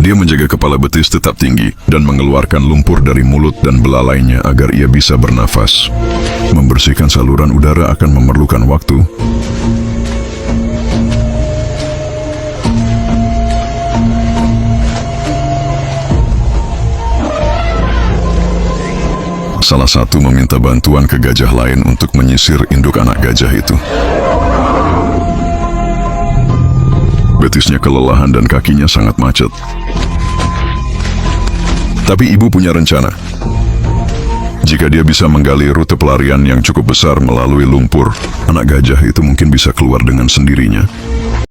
Dia menjaga kepala betis tetap tinggi dan mengeluarkan lumpur dari mulut dan belalainya agar ia bisa bernafas. Membersihkan saluran udara akan memerlukan waktu. Salah satu meminta bantuan ke gajah lain untuk menyisir induk anak gajah itu. Betisnya kelelahan dan kakinya sangat macet. Tapi ibu punya rencana. Jika dia bisa menggali rute pelarian yang cukup besar melalui lumpur, anak gajah itu mungkin bisa keluar dengan sendirinya.